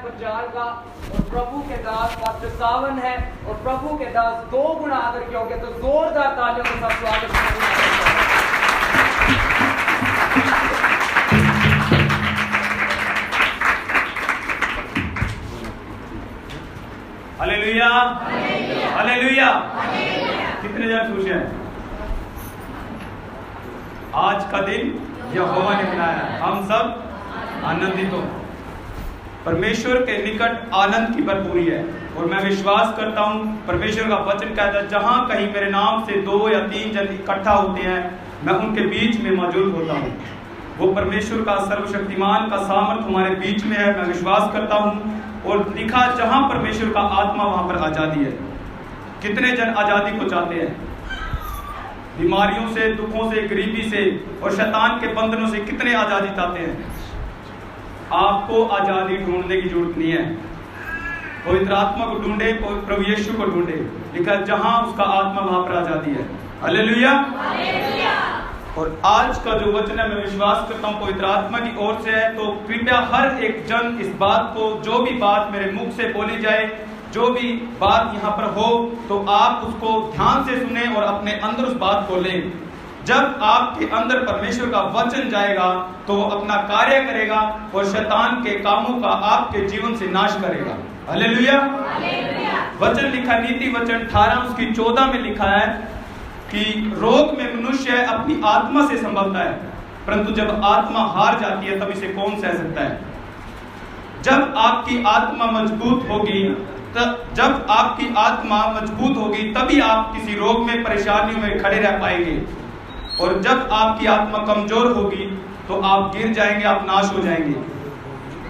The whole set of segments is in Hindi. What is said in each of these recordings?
पर जाएगा और प्रभु के दास पास्टर सावन है और प्रभु के दास 2 गुना आदर किया। तो जोरदार तालियों के साथ स्वागत करेंगे। Hallelujah, hallelujah. कितने जन खुश हैं? आज का दिन यहोवा ने बनाया, हम सब आनंदित हो। परमेश्वर के निकट आनंद की भरपूरी है और मैं विश्वास करता हूं परमेश्वर का वचन कहता है जहां कहीं मेरे नाम से 2 या 3 जन इकट्ठा होते हैं मैं उनके बीच में मौजूद होता हूं। वो परमेश्वर का सर्वशक्तिमान का सामर्थ हमारे बीच में है, मैं विश्वास करता हूं। और लिखा जहां परमेश्वर का आत्मा वहां पर आजादी है। कितने जन आजादी को चाहते हैं? बीमारियों से, दुखों से, गरीबी से और शैतान के बंधनों से कितने आजादी चाहते हैं? आपको आजादी ढूंढने की जरूरत नहीं है। पवित्र आत्मा को ढूंढे, प्रभु यीशु को ढूंढे। लिखा जहां उसका आत्मा वहां पर आजादी है। हालेलुया। और आज का जो वचन है मैं विश्वास करता हूं पवित्र आत्मा की ओर से है। तो कृपया हर एक जन इस बात को, जो भी बात मेरे मुख से बोली जाए, जो भी बात यहाँ पर हो, तो आप उसको ध्यान से सुने और अपने अंदर उस बात को लें। जब आपके अंदर परमेश्वर का वचन जाएगा तो वो अपना कार्य करेगा और शैतान के कामों का आपके जीवन से नाश करेगा। हालेलुया। वचन लिखा, नीति वचन 18 उसकी 14 में लिखा है कि रोग में मनुष्य अपनी आत्मा से संभलता है, परंतु जब आत्मा हार जाती है तब इसे कौन सह सकता है। जब आपकी आत्मा मजबूत होगी, जब आपकी आत्मा मजबूत होगी तभी आप किसी रोग में, परेशानियों में खड़े रह पाएंगे। और जब आपकी आत्मा कमजोर होगी तो आप गिर जाएंगे, आप नाश हो जाएंगे।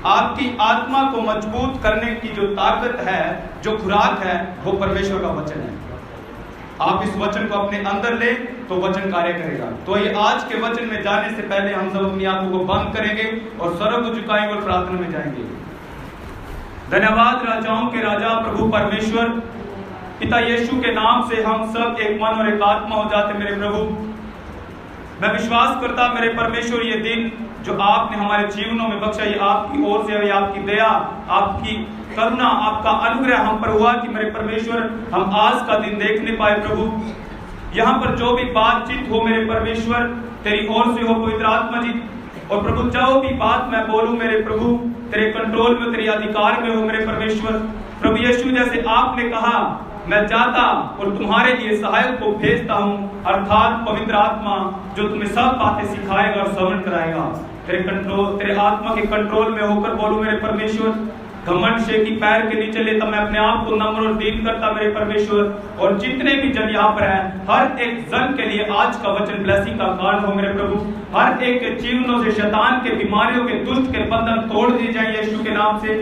आपकी आत्मा को मजबूत करने की जो ताकत है, जो खुराक है, वो परमेश्वर का वचन है। आप इस वचन को अपने अंदर ले तो वचन कार्य करेगा। तो ये आज के वचन में जाने से पहले हम सब अपनी आंखों को बंद करेंगे और सर को झुकाएंगे और प्रार्थना में जाएंगे। धन्यवाद राजाओं के राजा प्रभु परमेश्वर पिता यीशु के नाम से हम सब एक मन और एक आत्मा हो जाते। मेरे प्रभु, मैं विश्वास करता मेरे परमेश्वर ये दिन जो आपने हमारे जीवनों में बख्शा, ये आपकी ओर से है, आपकी दया, आपकी करुणा, आपका अनुग्रह हम पर हुआ कि मेरे परमेश्वर हम आज का दिन देखने पाए। प्रभु, यहाँ पर जो भी बातचीत हो मेरे परमेश्वर तेरी ओर से हो पवित्र आत्मा जी। और प्रभु जो भी बात मैं बोलूं मेरे प्रभु तेरे कंट्रोल में, तेरे अधिकार में हो मेरे परमेश्वर। प्रभु यीशु जैसे आपने कहा मैं जाता और तुम्हारे लिए सहायक को भेजता हूँ, अर्थात पवित्र आत्मा जो तुम्हें सब बातें सिखाएगा और समझ कराएगा। तेरे कंट्रोल, तेरे आत्मा के कंट्रोल में होकर बोलूं मेरे परमेश्वर। घमंड से कि पैर के नीचे लेता मैं अपने आप को नम्र और दीन करता मेरे परमेश्वर। और जितने भी जन यहाँ पर हैं, हर एक जन के लिए आज का वचन ब्लेसिंग का कारण हो मेरे प्रभु। हर एक के जीवनों से शैतान के, बीमारियों के, दुष्ट के बंधन तोड़ दिए जाए यीशु के नाम से।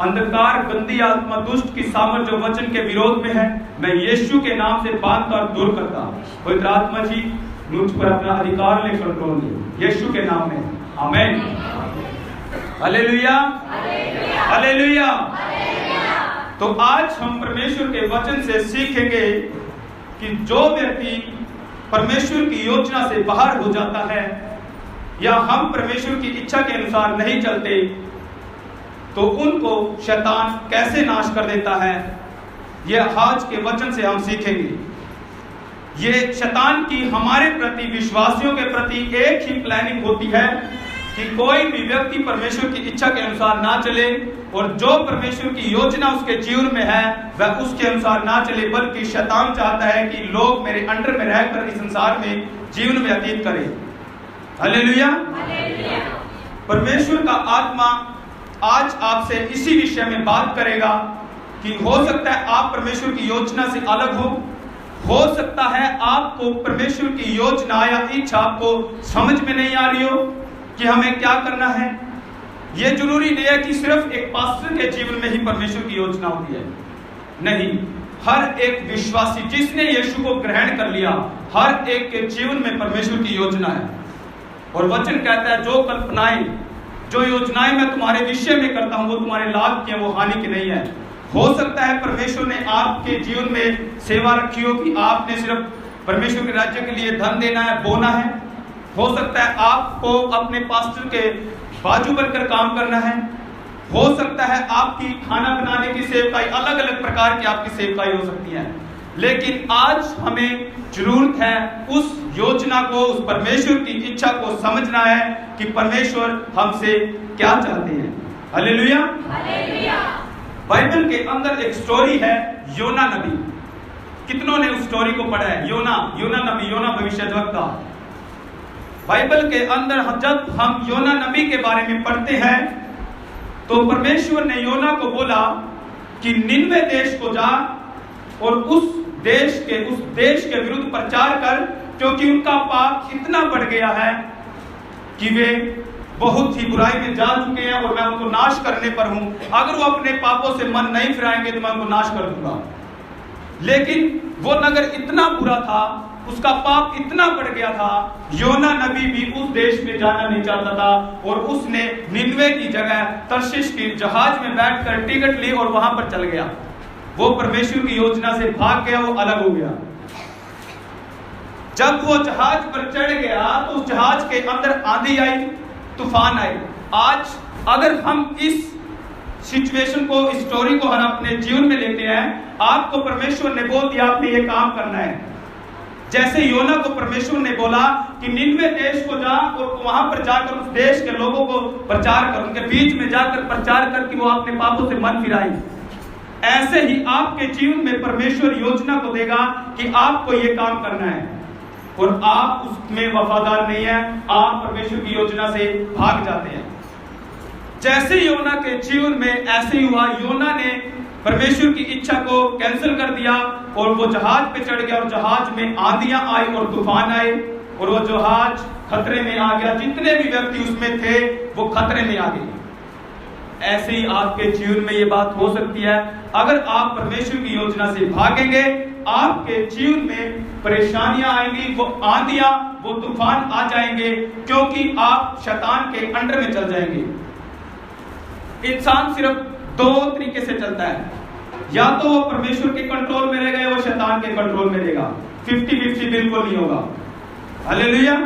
अंधकार, गंदी आत्मा, दुष्ट की सामर्थ जो वचन के विरोध में है, मैं यीशु के नाम से बांध कर दूर करता। पवित्र आत्मा जी मुझ पर अपना अधिकार ले, कंट्रोल ले, यीशु के नाम में, आमीन। Hallelujah, hallelujah. तो आज हम परमेश्वर के वचन से सीखेंगे कि जो व्यक्ति परमेश्वर की योजना से बाहर हो जाता है या हम परमेश्वर की इच्छा के अनुसार नहीं चलते तो उनको शैतान कैसे नाश कर देता है, यह आज के वचन से हम सीखेंगे। ये शैतान की हमारे प्रति, विश्वासियों के प्रति एक ही प्लानिंग होती है कि कोई भी व्यक्ति परमेश्वर की इच्छा के अनुसार ना चले और जो परमेश्वर की योजना उसके जीवन में है वह उसके अनुसार ना चले, बल्कि शैतान चाहता है कि लोग मेरे अंडर में रहकर इस संसार में जीवन व्यतीत करें। हालेलुया। परमेश्वर का आत्मा आज आपसे इसी विषय में बात करेगा कि हो सकता है आप परमेश्वर की योजना से अलग हो सकता है आपको परमेश्वर की योजना या इच्छा आपको समझ में नहीं आ रही हो कि हमें क्या करना है। यह जरूरी नहीं है कि सिर्फ एक पास्टर के जीवन में ही परमेश्वर की योजना होती है, नहीं, हर एक विश्वासी जिसने यीशु को ग्रहण कर लिया, हर एक के जीवन में परमेश्वर की योजना है। और वचन कहता है जो कल्पनाएं, जो योजनाएं मैं तुम्हारे विषय में करता हूं वो तुम्हारे लाभ की है, वो हानि की नहीं है। हो सकता है परमेश्वर ने आपके जीवन में सेवा रखी हो कि आपने सिर्फ परमेश्वर के राज्य के लिए धन देना है, बोना है। हो सकता है आपको अपने पास्टर के बाजू बनकर काम करना है। हो सकता है आपकी खाना बनाने की सेवकाई, अलग अलग प्रकार की आपकी सेवकाई हो सकती है, लेकिन आज हमें जरूरत है उस योजना को, उस परमेश्वर की इच्छा को समझना है कि परमेश्वर हमसे क्या चाहते हैं। हालेलुया। बाइबल के अंदर एक स्टोरी है योना नबी। कितनों ने उस स्टोरी को पढ़ा है? योना नबी, योना भविष्यद्वक्ता। बाइबल के अंदर जब हम योना नबी के बारे में पढ़ते हैं तो परमेश्वर ने योना को बोला कि निनवे देश को जा और उस देश के विरुद्ध प्रचार कर, क्योंकि उनका पाप इतना बढ़ गया है कि वे बहुत ही बुराई में जा चुके हैं और मैं उनको नाश करने पर हूं। अगर वो अपने पापों से मन नहीं फिराएंगे तो मैं उनको नाश कर दूंगा। लेकिन वो नगर इतना बुरा था, उसका पाप इतना बढ़ गया था, योना नबी भी उस देश में जाना नहीं चाहता था और उसने निनवे की जगह तर्शीश की जहाज में बैठकर टिकट ली और वहां पर चल गया। वो परमेश्वर की योजना से भाग गया, वो अलग हो गया। जब वो जहाज पर चढ़ गया तो उस जहाज के अंदर आंधी आई, तूफान आई। आज अगर हम इस सिचुएशन को, इस स्टोरी को हम अपने जीवन में लेते हैं, आपको परमेश्वर ने बोल दिया आपने ये काम करना है। जैसे योना को परमेश्वर ने बोला कि निनवे देश को जा और वहां पर जाकर उस देश के लोगों को प्रचार कर, उनके बीच में जाकर प्रचार कर कि वो अपने पापों से मन फिराए, ऐसे ही आपके जीवन में परमेश्वर योजना को देगा कि आपको ये काम करना है और आप उसमें वफादार नहीं है, आप परमेश्वर की योजना से भाग जाते हैं। जैसे योना के जीवन में ऐसे ही हुआ। योना ने परमेश्वर की इच्छा को कैंसिल कर दिया और वो जहाज पे चढ़ गया और जहाज में आंधियां आई और तूफान आए और वो जहाज खतरे में आ गया। जितने भी व्यक्ति उसमें थे वो खतरे में आ गए। ऐसे ही आपके जीवन में ये बात हो सकती है। अगर आप परमेश्वर की योजना से भागेंगे, आपके जीवन में परेशानियां आएंगी, वो आंधियां, वो तूफान आ जाएंगे, क्योंकि आप शैतान के अंडर में चल जाएंगे। इंसान सिर्फ दो तरीके से चलता है, या तो वो परमेश्वर के कंट्रोल में रहेगा या वो शैतान के कंट्रोल में रहेगा। 50-50 बिल्कुल नहीं होगा। हालेलुया।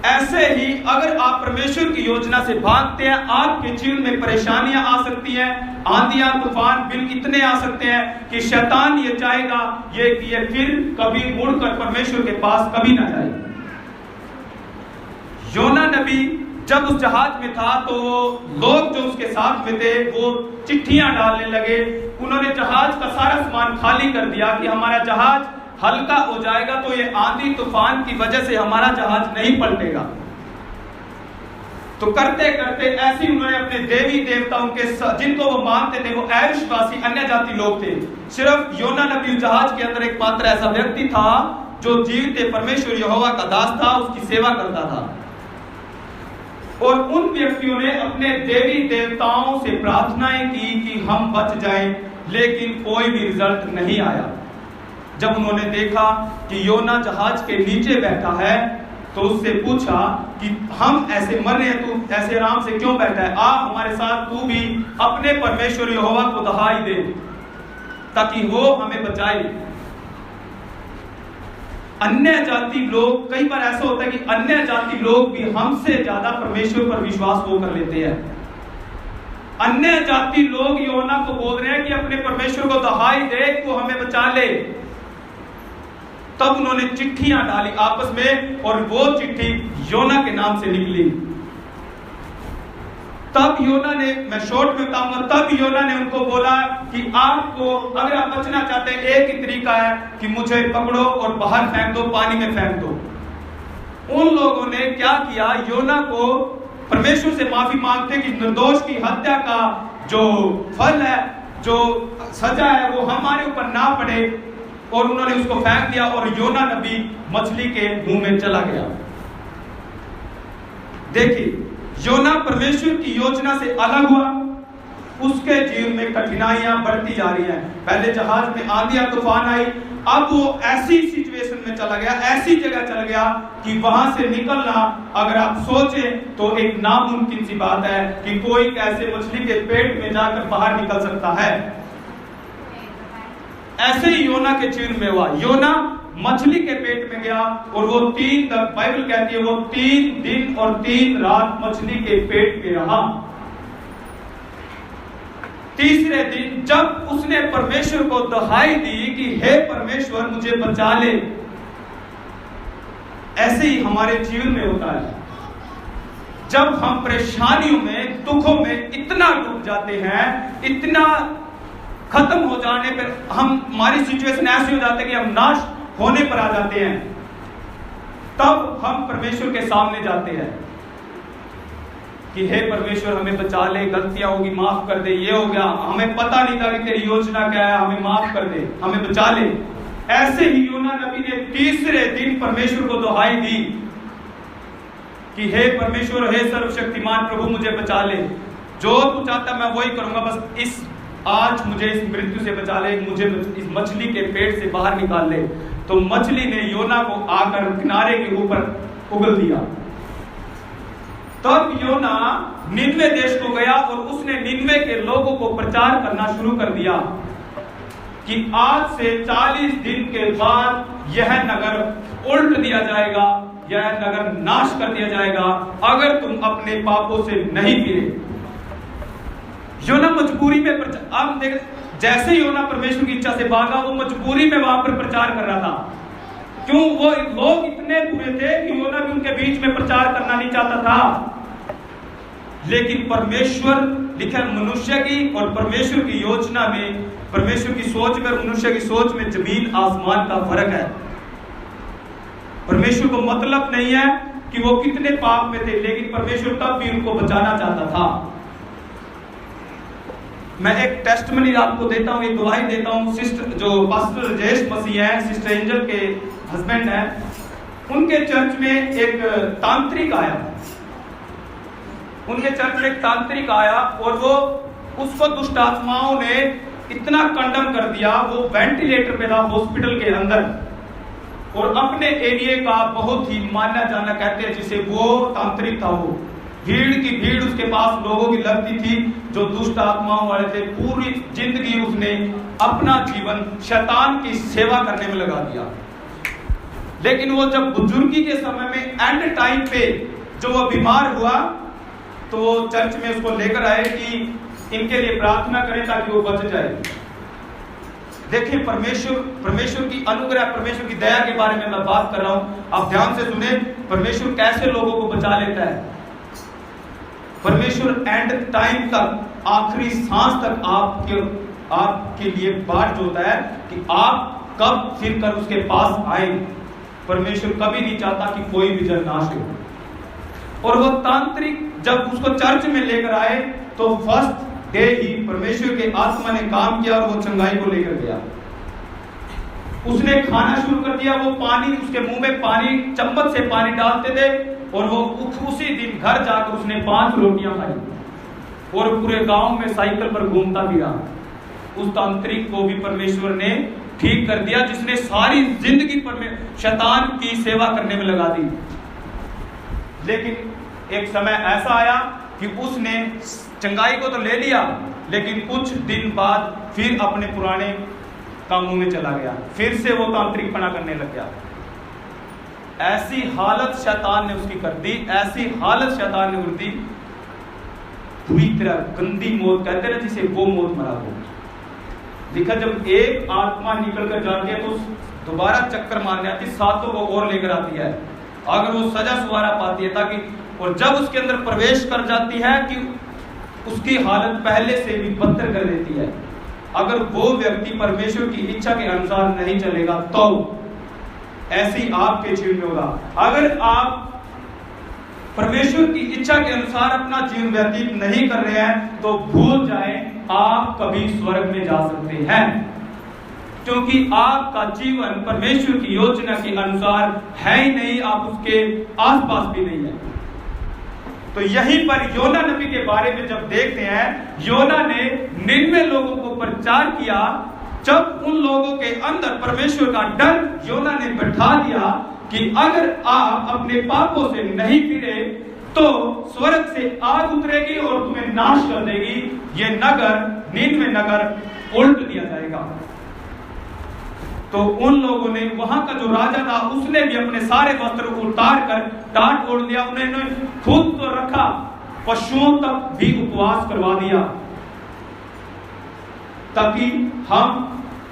ऐसे ही अगर आप परमेश्वर की योजना से भागते हैं, आपके जीवन में परेशानियां आ सकती हैं, आंधियां, तूफान, बिल इतने आ सकते हैं कि शैतान ये चाहेगा ये फिर कभी मुड़कर परमेश्वर के पास कभी ना जाए। योना नबी जब उस जहाज में था तो लोग जो उसके साथ में थे वो चिट्ठियां डालने लगे। उन्होंने जहाज का सारा सामान खाली कर दिया कि हमारा जहाज हल्का हो जाएगा तो ये आंधी तूफान की वजह से हमारा जहाज नहीं पलटेगा। तो करते करते ऐसे उन्होंने अपने देवी देवताओं के जिनको वो मानते थे, वो अविश्वासी अन्य जाति लोग थे। सिर्फ योना नबी जहाज के अंदर एक मात्र ऐसा व्यक्ति था जो जीवित परमेश्वर यहोवा का दास था, उसकी सेवा करता था। और उन व्यक्तियों ने अपने देवी देवताओं से प्रार्थनाएं की कि हम बच जाएं, लेकिन कोई भी रिजल्ट नहीं आया। जब उन्होंने देखा कि योना जहाज के नीचे बैठा है तो उससे पूछा कि हम ऐसे मर रहे हैं, तू ऐसे आराम से क्यों बैठा है? आ हमारे साथ तू भी अपने परमेश्वर यहोवा को दहाई दे ताकि वो हमें बचाए। अन्य जाति लोग, कई बार ऐसा होता है कि अन्य जाति लोग भी हमसे ज्यादा परमेश्वर पर विश्वास वो कर लेते हैं। अन्य जाति लोग योना को बोल रहे हैं कि अपने परमेश्वर को दहाई दे, वो हमें बचा ले। तब उन्होंने चिट्ठियां डाली आपस में और वो चिट्ठी योना के नाम से निकली। तब योना ने, मैं शॉर्ट में बताऊंगा, तब योना ने उनको बोला कि आपको अगर आप बचना चाहते हैं एक ही तरीका है कि मुझे पकड़ो और बाहर फेंक दो, पानी में फेंक दो। उन लोगों ने क्या किया, योना को परमेश्वर से माफी मांगते कि निर्दोष की हत्या का जो फल है, जो सजा है, वो हमारे ऊपर ना पड़े, और उन्होंने उसको फेंक दिया और योना नबी मछली के मुंह में चला गया। देखिए, योना परमेश्वर की योजना से अलग हुआ, उसके जीवन में कठिनाइयां बढ़ती जा रही हैं। पहले जहाज में आंधियां तूफान आई, अब वो ऐसी सिचुएशन में चला गया, ऐसी जगह चला गया कि वहां से निकलना, अगर आप सोचें तो एक नामुमकिन सी बात है कि कोई कैसे मछली के पेट में जाकर बाहर निकल सकता है। ऐसे ही योना के जीवन में हुआ। योना मछली के पेट में गया और वो बाइबल कहती है वो 3 दिन और 3 रात मछली के पेट में रहा। तीसरे दिन जब उसने परमेश्वर को दुहाई दी कि हे परमेश्वर मुझे बचा ले, ऐसे ही हमारे जीवन में होता है। जब हम परेशानियों में, दुखों में इतना डूब जाते हैं, इतना खत्म हो जाने पर हमारी सिचुएशन ऐसी हो जाती है कि हम नाश होने पर आ जाते हैं, तब हम परमेश्वर के सामने जाते हैं कि हे परमेश्वर हमें बचा ले, गलतियां होगी माफ कर दे, ये हो गया, हमें पता नहीं था कि तेरी योजना क्या है, हमें माफ कर दे, हमें बचा ले। ऐसे ही योना नबी ने तीसरे दिन परमेश्वर को दुहाई दी कि हे परमेश्वर, हे सर्वशक्तिमान प्रभु मुझे बचा ले, जो तू चाहता मैं वही करूंगा, बस आज मुझे इस मृत्यु से बचा ले, मुझे इस मछली के पेट से बाहर निकाल ले। तो मछली ने योना को आकर किनारे के ऊपर उगल दिया। तब योना निन्वे देश को गया और उसने निन्वे के लोगों को प्रचार करना शुरू कर दिया कि आज से 40 दिन के बाद यह नगर उल्ट दिया जाएगा, यह नगर नाश कर दिया जाएगा अगर तुम अपने पापों से नहीं फिरे। योना मजबूरी में आप देख, जैसे योना परमेश्वर की इच्छा से भागा, वो मजबूरी में वहां पर प्रचार कर रहा था। क्यों? वो लोग इतने बुरे थे कि योना भी उनके बीच में प्रचार करना नहीं चाहता था। लेकिन परमेश्वर लिखा मनुष्य की और परमेश्वर की योजना में, परमेश्वर की सोच में मनुष्य की सोच में जमीन आसमान का फर्क है। परमेश्वर को मतलब नहीं है कि वो कितने पाप में थे, लेकिन परमेश्वर तब भी उनको बचाना चाहता था। मैं एक टेस्टमनी आपको देता हूं, एक गवाही देता हूं। सिस्टर जो पास्टर राजेश मसीह हैं, सिस्टर एंजल के हस्बैंड हैं, उनके चर्च में एक तांत्रिक आया। उनके चर्च में एक तांत्रिक आया और वो उसको दुष्ट आत्माओं ने इतना कंडम कर दिया, वो वेंटिलेटर पे था हॉस्पिटल के अंदर, और अपने एरिया का बहुत ही माना जाना कहते हैं जिसे वो तांत्रिक था। वो भीड़ की भीड़ उसके पास लोगों की लगती थी जो दुष्ट आत्माओं वाले थे। पूरी जिंदगी उसने अपना जीवन शैतान की सेवा करने में लगा दिया। लेकिन वो जब बुजुर्गी के समय में एंड टाइम पे जो वो बीमार हुआ, तो चर्च में उसको लेकर आए कि इनके लिए प्रार्थना करें ताकि वो बच जाए। देखिए परमेश्वर की अनुग्रह, परमेश्वर की दया के बारे में मैं बात कर रहा हूं, आप ध्यान से सुने। परमेश्वर कैसे लोगों को बचा लेता है। परमेश्वर एंड टाइम तक, आखिरी सांस तक आपके लिए बाट जोता है कि आप कब फिर कर उसके पास आए। परमेश्वर कभी नहीं चाहता कि कोई भी जन नाश हो। और वो तांत्रिक जब उसको चर्च में लेकर आए तो फर्स्ट डे ही परमेश्वर के आत्मा ने काम किया और वो चंगाई को लेकर गया। उसने खाना शुरू कर दिया। वो पानी, उसके मुंह में पानी, चम्मच से पानी डालते थे और वो उसी दिन घर जाकर उसने 5 रोटियां खाई और पूरे गांव में साइकिल पर घूमता फिरा। उस तांत्रिक को भी परमेश्वर ने ठीक कर दिया जिसने सारी जिंदगी पर शैतान की सेवा करने में लगा दी। लेकिन एक समय ऐसा आया कि उसने चंगाई को तो ले लिया, लेकिन कुछ दिन बाद फिर अपने पुराने कामों में चला गया, फिर से वो तांत्रिकपना करने लग गया। ऐसी हालत शैतान ने उसकी कर दी, ऐसी हालत शैतान ने कर दी, पूरी तरह गंदी मौत कहते हैं जिसे, वो मौत मरा वो। लिखा जब एक आत्मा निकल कर जाती है तो दोबारा चक्कर मारने आती, 7 को और लेकर आती है अगर वो सजा सुवारा पाती है ताकि, और जब उसके अंदर प्रवेश कर जाती है कि उसकी हालत पहले से भी बदतर कर देती है। अगर वो व्यक्ति परमेश्वर की इच्छा के अनुसार नहीं चलेगा तो ऐसे ही आपके जीवन में होगा। अगर आप परमेश्वर की इच्छा के अनुसार अपना जीवन व्यतीत नहीं कर रहे हैं तो भूल जाएं आप कभी स्वर्ग में जा सकते हैं, क्योंकि आपका जीवन परमेश्वर की योजना के अनुसार है ही नहीं, आप उसके आसपास भी नहीं है। तो यहीं पर योना नबी के बारे में जब देखते हैं, योना ने 99 लोगों को प्रचार किया। जब उन लोगों के अंदर परमेश्वर का डर योना ने बैठा दिया कि अगर आप अपने पापों से नहीं फिरे तो स्वर्ग से आग उतरेगी और तुम्हें नाश कर देगी, ये नगर, 99 नगर उल्ट दिया जाएगा। तो उन लोगों ने, वहां का जो राजा था उसने भी अपने सारे वस्त्र उतार कर टाट ओढ़ दिया। उन्होंने खुद तो रखा, पशुओं तक भी उपवास करवा दिया। ताकि हम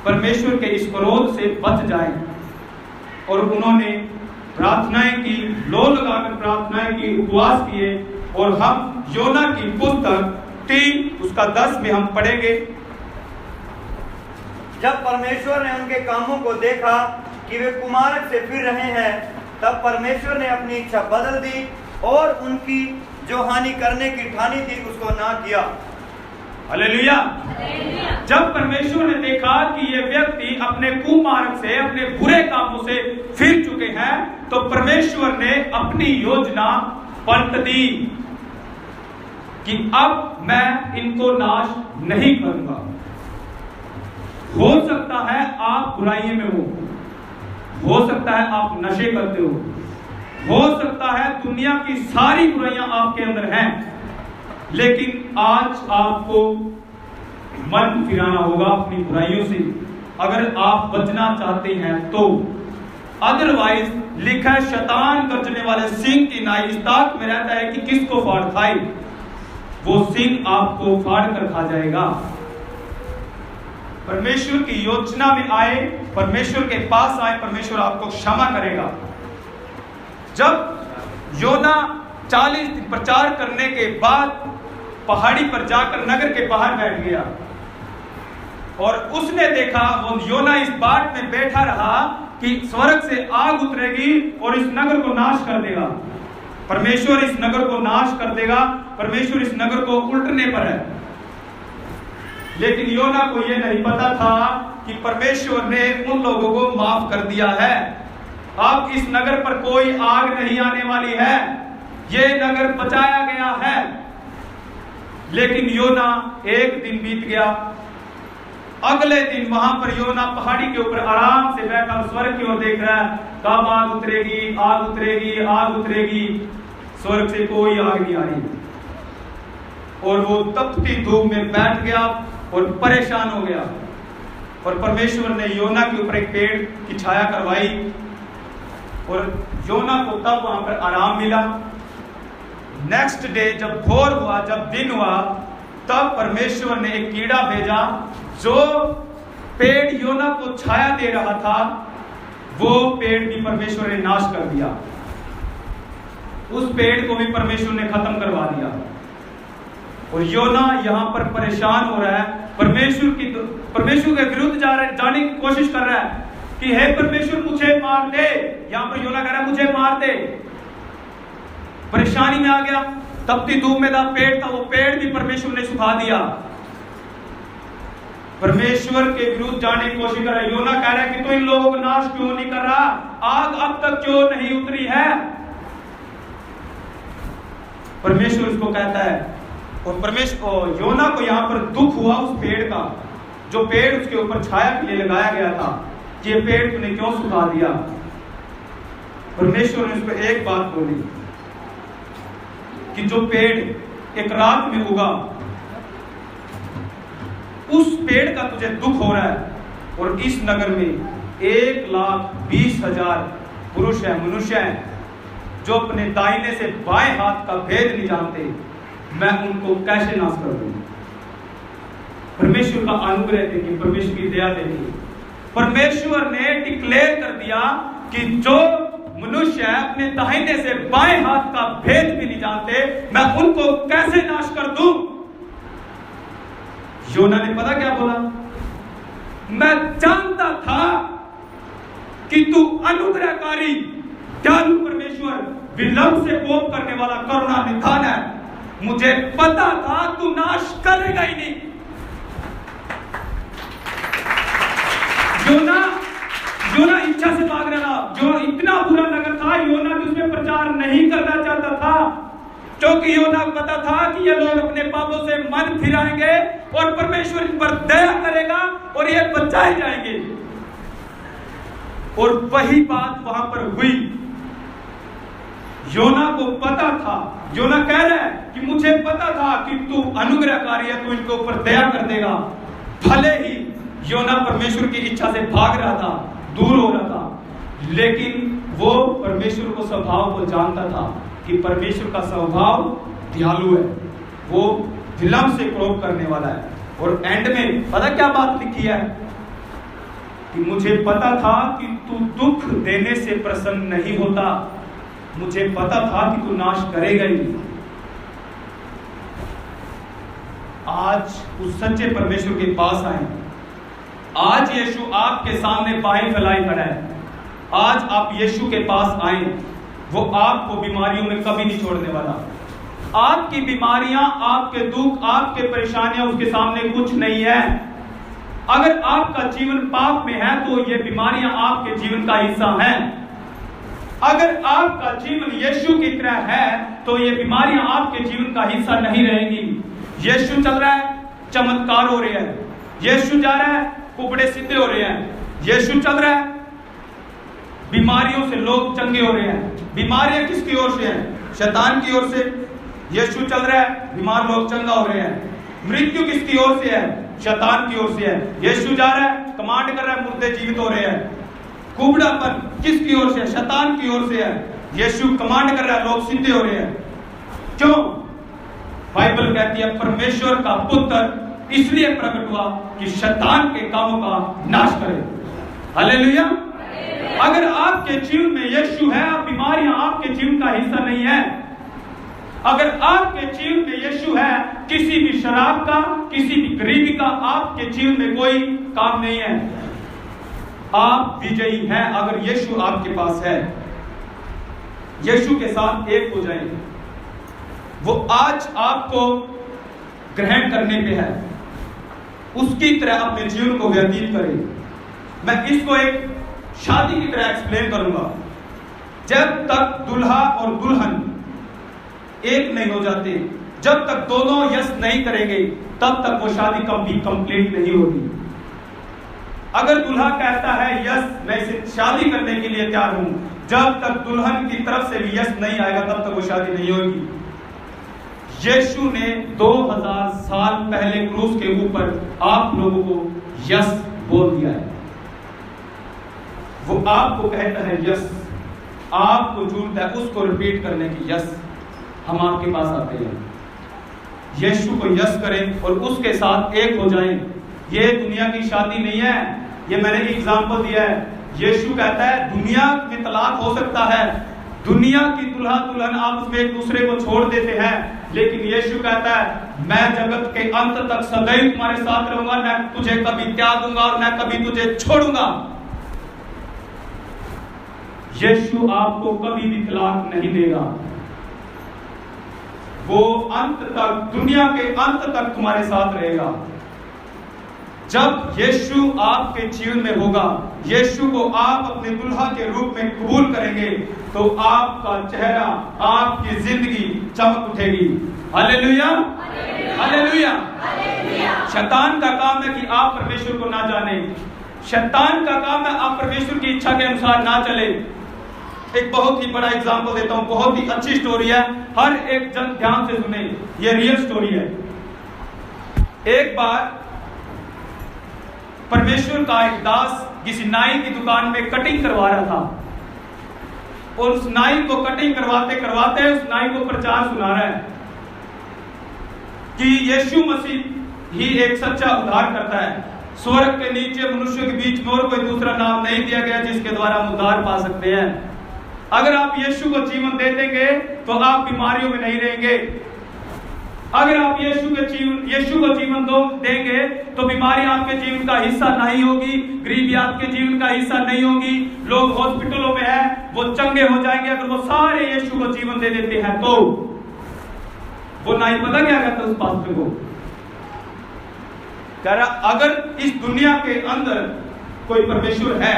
परमेश्वर के इस क्रोध से बच जाएं। और उन्होंने प्रार्थनाएं की, लो लगाकर प्रार्थनाएं की, उपवास किए। और हम योना की पुस्तक 3 उसका 10 में हम पढ़ेंगे। जब परमेश्वर ने उनके कामों को देखा कि वे कुमारक से फिर रहे हैं, तब परमेश्वर ने अपनी इच्छा बदल दी और उनकी जो हानि करने की ठानी थी उसको ना किया। हालेलुया। जब परमेश्वर ने देखा कि ये व्यक्ति अपने कुमार्ग से, अपने बुरे कामों से फिर चुके हैं, तो परमेश्वर ने अपनी योजना पलट दी कि अब मैं इनको नाश नहीं करूंगा। हो सकता है आप बुराई में हो सकता है आप नशे करते हो सकता है दुनिया की सारी बुराइयां आपके अंदर हैं, लेकिन आज आपको मन फिराना होगा अपनी बुराइयों से, अगर आप बचना चाहते हैं तो। अदरवाइज लिखा है, शैतान गर्जने वाले सिंह की नाई इस ताक में रहता है कि किसको फाड़ खाए। वो सिंह आपको फाड़ कर खा जाएगा। परमेश्वर की योजना में आए, परमेश्वर के पास आए, परमेश्वर आपको क्षमा करेगा। जब योना 40 दिन प्रचार करने के बाद पहाड़ी पर जाकर नगर के बाहर बैठ गया और उसने देखा, वो योना इस बाट में बैठा रहा कि स्वर्ग से आग उतरेगी और इस नगर को नाश कर देगा। परमेश्वर इस नगर को नाश कर देगा, परमेश्वर इस नगर को उल्टने पर है। लेकिन योना को यह नहीं पता था कि परमेश्वर ने उन लोगों को माफ कर दिया है। अब इस नगर पर कोई आग नहीं आने वाली है, यह नगर बचाया गया है। लेकिन योना एक दिन बीत गया, अगले दिन वहां पर योना पहाड़ी के ऊपर आराम से बैठा स्वर्ग की ओर देख रहा है, कब आग उतरेगी, आग उतरेगी, आग उतरेगी। स्वर्ग से कोई आग नहीं आ रही और वो तपती धूप में बैठ गया और परेशान हो गया। और परमेश्वर ने योना के ऊपर एक पेड़ की छाया करवाई और योना को तब वहां पर आराम मिला। नेक्स्ट डे जब भोर हुआ, जब दिन हुआ, तब परमेश्वर ने एक कीड़ा भेजा जो पेड़ योना को छाया दे रहा था, वो पेड़ भी परमेश्वर ने नाश कर दिया। उस पेड़ को भी परमेश्वर ने खत्म करवा दिया। और योना यहां पर परेशान हो रहा है, परमेश्वर के विरुद्ध जाने की कोशिश कर रहा है कि हे परमेश्वर मुझे मार दे। यहां पर योना कह रहा है मुझे मार दे। परेशानी में आ गया, तपती धूप में था, पेड़ था, वो पेड़ भी परमेश्वर ने सुखा दिया। परमेश्वर के विरुद्ध जाने की कोशिश कर रहा है। योना कह रहा है कि तू इन लोगों को नाश क्यों नहीं कर रहा, आग अब तक क्यों नहीं उतरी है। परमेश्वर उसको कहता है, और परमेश्वर योना को यहां पर दुख हुआ उस पेड़ का, जो पेड़ उसके ऊपर छाया के लिए लगाया गया था, कि ये पेड़ तूने क्यों सुखा दिया। परमेश्वर ने उसको एक बात बोली कि जो पेड़ एक रात में उगा, उस पेड़ का तुझे दुख हो रहा है, और इस नगर में 1,20,000 पुरुष है, मनुष्य हैं, जो अपने दाहिने से बाएं हाथ का भेद नहीं जानते, मैं उनको कैसे नाश कर दूं। परमेश्वर का अनुग्रह देखिए, परमेश्वर की दया देखिए। परमेश्वर ने डिक्लेयर कर दिया कि जो मनुष्य अपने दाहिने से बाएं हाथ का भेद भी नहीं जानते, मैं उनको कैसे नाश कर दूं। योना ने पता क्या बोला, मैं जानता था कि तू अनुग्रहकारी, दयालु परमेश्वर, विलंब से कोप करने वाला, करुणा निधान है। मुझे पता था तू नाश करेगा ही नहीं। योना इच्छा से भाग रहा था। जो इतना बुरा नगर था, योना भी उसमें प्रचार नहीं करना चाहता था, क्योंकि योना को पता था कि ये लोग अपने पापों से मन फिराएंगे और परमेश्वर इन पर दया करेगा और ये बचाए जाएंगे। और वही बात वहां पर हुई। योना को पता था, योना कह रहा है कि मुझे पता था कि तू अनुग्रहकारी है, तू इनके ऊपर दया कर देगा। भले ही योना परमेश्वर की इच्छा से भाग रहा था, दूर हो रहा था, लेकिन वो परमेश्वर को स्वभाव को जानता था कि परमेश्वर का स्वभाव दयालु है, वो विलंब से क्रोध करने वाला है। और एंड में पता क्या बात लिखी है कि मुझे पता था कि तू दुख देने से प्रसन्न नहीं होता, मुझे पता था कि तू नाश करेगा ही। आज उस सच्चे परमेश्वर के पास आए। आज यीशु आपके सामने बाहें फैलाए खड़ा है। आज आप यीशु के पास आए, वो आपको बीमारियों में कभी नहीं छोड़ने वाला। आपकी बीमारियां, आपके दुख, आपके परेशानियां उसके सामने कुछ नहीं है। अगर आपका जीवन पाप में है तो ये बीमारियां आपके जीवन का हिस्सा हैं। अगर आपका जीवन यीशु की तरह है तो ये बीमारियां आपके जीवन का हिस्सा नहीं रहेंगी। यीशु चल रहा है, चमत्कार हो रहे हैं। यीशु जा रहा है, कुबड़े सीधे हो रहे हैं। यीशु चल रहा है, बीमारियों से लोग चंगे हो रहे हैं। बीमारियां किसकी ओर से हैं? शैतान की ओर से। यीशु चल रहा है, बीमार लोग चंगा हो रहे हैं। मृत्यु किसकी ओर से है? शैतान की ओर से है। यीशु जा रहा है, कमांड कर रहा है, मुर्दे जीवित हो रहे हैं। कुबड़ापन किसकी ओर से है? शैतान की ओर से है। यीशु कमांड कर रहा है, लोग सीधे हो रहे हैं। क्यों? बाइबल कहती है परमेश्वर का पुत्र इसलिए प्रकट हुआ कि शैतान के कामों का नाश करे। हालेलुया। अगर आपके जीवन में यीशु है, बीमारियां आपके जीवन का हिस्सा नहीं है। अगर आपके जीवन में यीशु है, किसी भी शराब का, किसी भी गरीबी का आपके जीवन में कोई काम नहीं है। आप विजयी हैं अगर यीशु आपके पास है। यीशु के साथ एक हो जाएं। वो आज आपको ग्रहण करने पे है, उसकी तरह अपने जीवन को व्यतीत करें। मैं इसको एक शादी की तरह एक्सप्लेन करूंगा। जब तक दूल्हा और दुल्हन एक नहीं हो जाते, जब तक दोनों यस नहीं करेंगे, तब तक वो शादी कभी कंप्लीट नहीं होगी। अगर दूल्हा कहता है यस, मैं इसे शादी करने के लिए तैयार हूं, जब तक दुल्हन की तरफ से भी यस नहीं आएगा तब तक वो शादी नहीं होगी। यीशु ने 2000 साल पहले क्रूस के ऊपर आप लोगों को यस बोल दिया है। वो आपको कहता है यस, आपको जरूरत है उसको रिपीट करने की यस। हम आपके पास आते हैं, यीशु को यस करें और उसके साथ एक हो जाएं। ये दुनिया की शादी नहीं है, ये मैंने एग्जांपल दिया है। यीशु कहता है दुनिया में तलाक हो सकता है, दुनिया की दुल्हा दुल्हन आपस में एक दूसरे को छोड़ देते हैं, लेकिन यीशु कहता है मैं जगत के अंत तक सदैव तुम्हारे साथ रहूंगा, न तुझे कभी त्यागूंगा और न कभी तुझे छोड़ूंगा। यीशु आपको कभी भी तलाक नहीं देगा। वो अंत तक, दुनिया के अंत तक तुम्हारे साथ रहेगा। जब यीशु आपके जीवन में होगा, यीशु को आप अपने दुल्हा के रूप में कबूल करेंगे, तो आपका चेहरा, आपकी जिंदगी चमक उठेगी। Hallelujah, hallelujah. शैतान का काम है कि आप परमेश्वर को ना जाने। शैतान का काम है आप परमेश्वर की इच्छा के अनुसार ना चले। एक बहुत ही बड़ा एग्जांपल देता हूं, बहुत ही अच्छी स्टोरी है, हर एक जन ध्यान से सुने, ये रियल स्टोरी है। एक बार परमेश्वर का एक दास किसी नाई की दुकान में कटिंग करवा रहा था, और उस नाई को कटिंग करवाते करवाते उस नाई को प्रचार सुना रहा है कि यीशु मसीह ही एक सच्चा उद्धार करता है। स्वर्ग के नीचे मनुष्य के बीच में और कोई दूसरा नाम नहीं दिया गया जिसके द्वारा हम उद्धार पा सकते हैं। अगर आप यीशु को जीवन दे देंगे तो आप बीमारियों में नहीं रहेंगे। अगर आप यीशु को जीवन देंगे तो बीमारी आपके जीवन का हिस्सा नहीं होगी, गरीबी आपके जीवन का हिस्सा नहीं होगी। लोग हॉस्पिटलों में है, वो चंगे हो जाएंगे अगर वो सारे यीशु को जीवन दे देते हैं। तो वो नाई पता क्या कहता है उस पास्टर को, कह रहा अगर इस दुनिया के अंदर कोई परमेश्वर है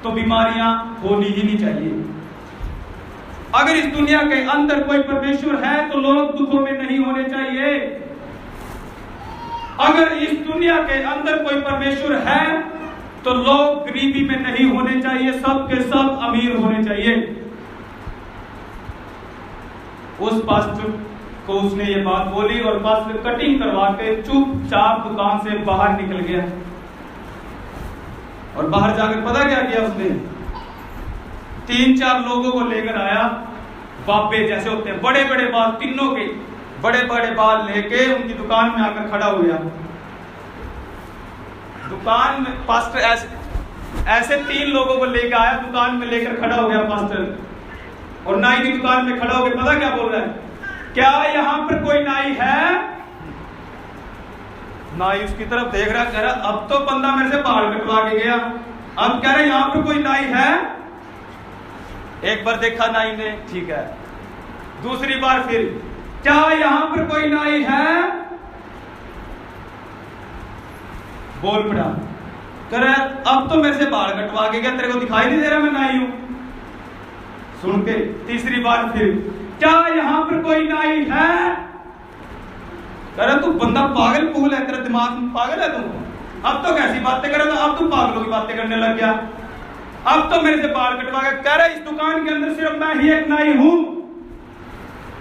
तो बीमारियां होनी ही नहीं चाहिए। अगर इस दुनिया के अंदर कोई परमेश्वर है तो लोग दुखों में नहीं होने चाहिए। अगर इस दुनिया के अंदर कोई परमेश्वर है तो लोग गरीबी में नहीं होने चाहिए, सब के सब अमीर होने चाहिए। उस पास्टर को उसने ये बात बोली और पास्टर कटिंग करवा के चुपचाप दुकान से बाहर निकल गया। और बाहर जाकर पता क्या किया उसने, 3-4 लोगों को लेकर आया, बाबे जैसे होते हैं बड़े बड़े बाल तीनों के, बड़े बड़े बाल लेके उनकी दुकान में आकर खड़ा हो गया। दुकान में पास्टर ऐसे 3 लोगों को लेकर आया, दुकान में लेकर खड़ा हो गया पास्टर, और नाई की दुकान में खड़ा होकर पता क्या बोल रहा है, क्या यहां पर कोई नाई है? नाई उसकी तरफ देख रहा, कह रहा अब तो बंदा मेरे से बाल कटवा के गया, अब कह रहा यहां पर कोई नाई है? एक बार देखा नाई ने, ठीक है। दूसरी बार फिर, क्या यहां पर कोई नाई है? बोल पड़ा, कह रहा अब तो मेरे से बाल कटवा के गया, तेरे को दिखाई नहीं दे रहा मैं नाई हूं? सुन के तीसरी बार फिर, क्या यहां पर कोई नाई है? कह रहा तू बंदा पागल फूल है, तेरा दिमाग पागल है तू? अब तो कैसी बातें कर रहा था, अब तू पागलों की बातें करने लग गया, अब तो मेरे से बाल कटवा के। कह रहा इस दुकान के अंदर सिर्फ मैं ही एक नाई हूं।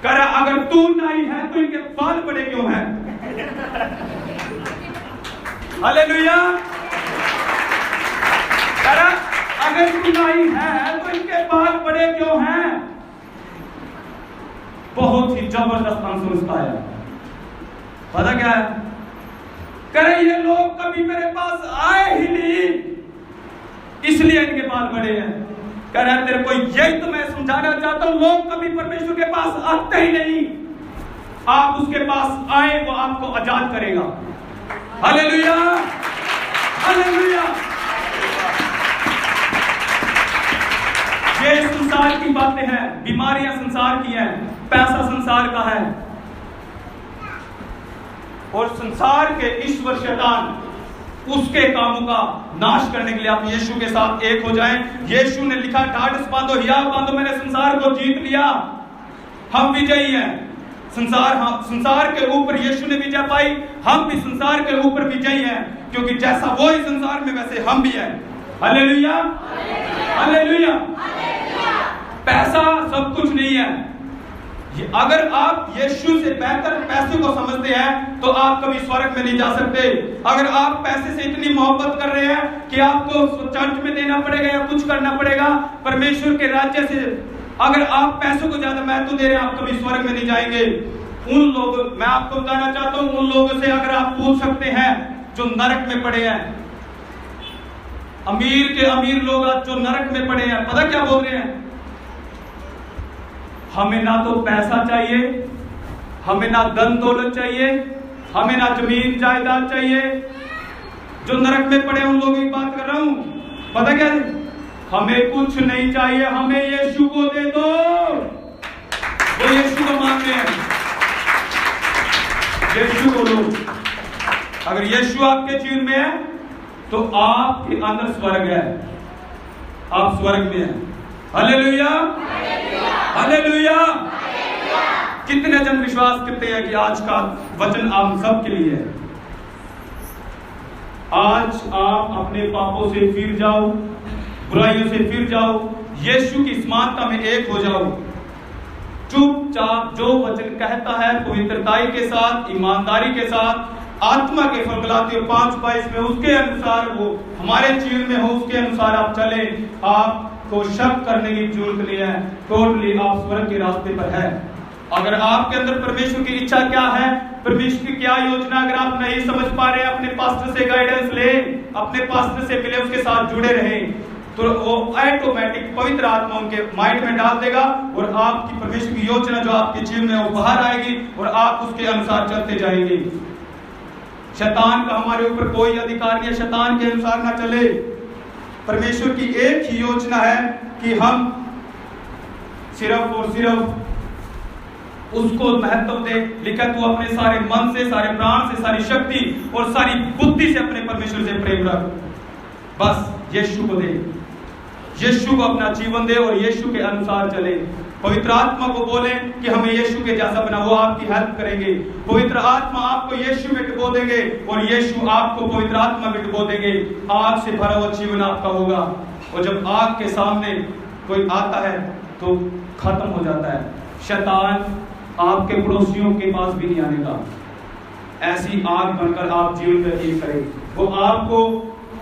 कह रहा अगर तू नाई है तो इनके बाल बड़े क्यों हैं? हालेलुया। कह रहा अगर तू नाई है तो इनके बाल बड़े क्यों हैं? बहुत ही जबरदस्त आंसर उसका है। पता क्या है? कह रहे ये लोग कभी मेरे पास आए ही नहीं, इसलिए इनके बाल बड़े हैं। कह रहा तेरे को यही तो मैं समझाना चाहता हूं, लोग कभी परमेश्वर के पास आते ही नहीं, आप उसके पास आए वो आपको आजाद करेगा। Hallelujah, hallelujah. ये संसार की बातें हैं, बीमारियां संसार की हैं, पैसा संसार का है, और संसार के ईश्वर शैतान उसके कामों का नाश करने के लिए आप यीशु के साथ एक हो जाएं। यीशु ने लिखा ढाढ़स बांधो, हियाव बांधो, मैंने संसार को जीत लिया, हम विजयी हैं। संसार के ऊपर यीशु ने विजय पाई, हम भी संसार के ऊपर विजयी हैं, क्योंकि जैसा वो ही संसार में वैसे हम भी हैं। Hallelujah, hallelujah. पैसा सब कुछ नहीं है। अगर आप यीशु से बेहतर पैसे को समझते हैं तो आप कभी स्वर्ग में नहीं जा सकते। अगर आप पैसे से इतनी मोहब्बत कर रहे हैं कि आपको चर्च में देना पड़ेगा या कुछ करना पड़ेगा परमेश्वर के राज्य से, अगर आप पैसों को ज्यादा महत्व दे रहे हैं, आप कभी स्वर्ग में नहीं जाएंगे। उन लोग, मैं आपको बताना चाहता हूं, उन लोगों से अगर आप पूछ सकते हैं जो नरक में पड़े हैं, अमीर के अमीर लोग जो नरक में पड़े हैं, पता क्या बोल रहे हैं? हमें ना तो पैसा चाहिए, हमें ना धन दौलत चाहिए, हमें ना जमीन जायदाद चाहिए। जो नरक में पड़े उन लोगों की बात कर रहा हूं। पता क्या, हमें कुछ नहीं चाहिए, हमें यीशु को दे दो। वो यीशु को मांगते हैं, यीशु को लो। अगर यीशु आपके जीवन में है तो आपके अंदर स्वर्ग है, आप स्वर्ग में हैं। Hallelujah, hallelujah. कितने जन विश्वास करते हैं कि आज का वचन आप सब के लिए है? आज आप अपने पापों से फिर जाओ, बुराइयों से फिर जाओ, यीशु की समानता में एक हो जाओ। चुपचाप जो वचन कहता है पवित्रताई के साथ, ईमानदारी के साथ, आत्मा के फल गलातियों 5:22 में उसके अनुसार वो हमारे जीवन में हो, उसके अनुसार आप चले। आपको शक करने की जरूरत नहीं है, टोटली आप स्वर्ग के रास्ते पर है। अगर आपके अंदर परमेश्वर की इच्छा क्या है, परमेश्वर की क्या योजना, अगर आप नहीं समझ पा रहे, अपने पास्टर से गाइडेंस ले, अपने पास्टर से मिले, उसके साथ जुड़े रहें, तो वो ऑटोमेटिक पवित्र आत्मा उनके माइंड में डाल देगा और आपकी परमेश्वर की योजना जो आपके जीवन में वो बाहर आएगी और आप उसके अनुसार चलते जाएंगे। शैतान का हमारे ऊपर कोई अधिकार नहीं है, शैतान के अनुसार ना चले। परमेश्वर की एक ही योजना है कि हम सिर्फ और सिर्फ उसको महत्व दे। लिखा तू अपने सारे मन से, सारे प्राण से, सारी शक्ति और सारी बुद्धि से अपने परमेश्वर से प्रेम रख। बस यीशु को दे, यीशु को अपना जीवन दे और यीशु के अनुसार चले। पवित्र आत्मा को बोले कि हमें यीशु के जैसा बना, वो आपकी हेल्प करेंगे। पवित्र आत्मा आपको यीशु में डुबो देंगे और यीशु आपको पवित्र आत्मा में डुबो देंगे। आग से भरा हुआ जीवन आपका होगा और जब आग के सामने कोई आता है तो खत्म हो जाता है। शैतान आपके पड़ोसियों के पास भी नहीं आने का। ऐसी आग बनकर आप जीवन व्यतीत करें, वो आपको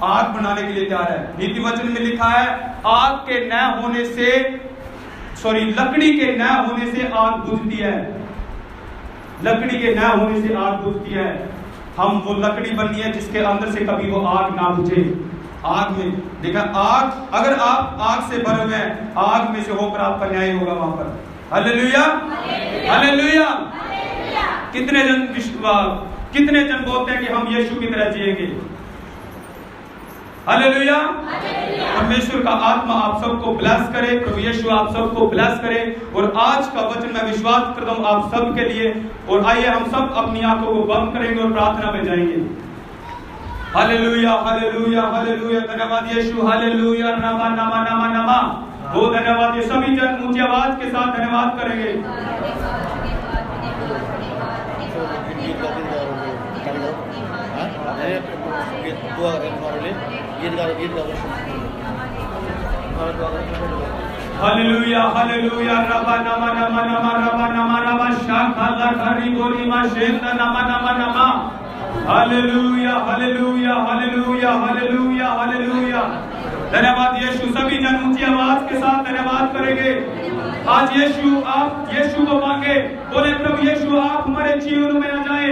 आग बनाने के लिए तैयार है। नीति वचन में लिखा है आग के न होने से, लकड़ी के न होने से आग बुझती है। लकड़ी के न होने से आग बुझती है। हम वो लकड़ी बननी है जिसके अंदर से कभी वो आग ना बुझे। आग में देखा, आग अगर आप आग से भरे हुए हैं, आग में से होकर आपका न्याय होगा वहां पर। Hallelujah, hallelujah. कितने जन बोलते हैं कि हम यीशु की तरह जिएंगे। हालेलुया। परमेश्वर का आत्मा आप सबको ब्लेस करे, प्रभु यीशु आप सबको ब्लेस करे। और आज का वचन मैं विश्वास करता हूं आप सब के लिए। और आइए हम सब अपनी आंखों को बंद करेंगे और प्रार्थना में जाएंगे। Hallelujah, hallelujah, hallelujah. धन्यवाद यीशु, हालेलुया। नमा नमा नमा नमा। ओ धन्यवाद। ये सभी जन ऊंची आवाज के साथ धन्यवाद करेंगे। Hallelujah, hallelujah. रबा नमा नमा नमा रबा नमा रबा शाखा लखरी गोरी मा शेंद नमा नमा नमा। Hallelujah, hallelujah, hallelujah, hallelujah, hallelujah. धन्यवाद यीशु। सभी जन ऊंची आवाज के साथ धन्यवाद करेंगे। आज आप यीशु को मांगे, बोले प्रभु यीशु आप हमारे जीवन में आ जाए।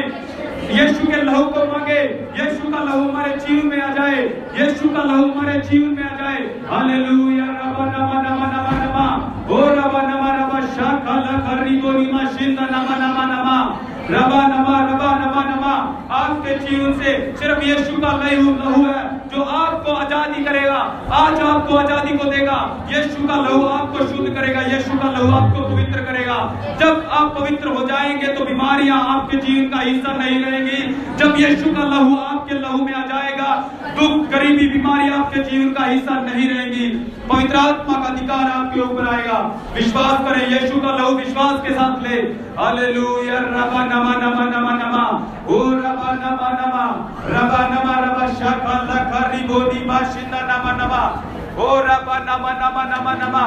यीशु के लहू को मांगे, यीशु का लहू हमारे जीवन में आ जाए, यीशु का लहू हमारे जीवन में आ जाए। हालेलुया। रबा नमा नमा नमा नमा। ओ रबा नमा रबा शाखा लखरी गोरी मा शेंद नमा नमा नमा। रबा नमा रबा नमा नमा। आपके जीवन से सिर्फ यीशु का लहू है जो आपको आजादी करेगा। आज आपको आजादी को देगा। यीशु का लहू आपको शुद्ध करेगा, यीशु का लहू आपको पवित्र करेगा। जब आप पवित्र हो जाएंगे तो बीमारियां आपके जीवन का हिस्सा नहीं रहेंगी। जब यीशु का लहू आपके लहू में आ जाएगा, दुख, गरीबी, बीमारी आपके जीवन का हिस्सा नहीं रहेंगी। पवित्र आत्मा का अधिकार आपके ऊपर आएगा। विश्वास करें, यीशु का लहू विश्वास के साथ ले। हालेलुया। रबा नमा नमा नमा नमा। ओ रबा नमा नमा रबा नमा रबा शाखा लखरी गोरी मा शेंद नमा नमा। ओ रबा नमा नमा नमा नमा।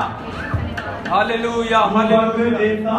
Hallelujah, hallelujah.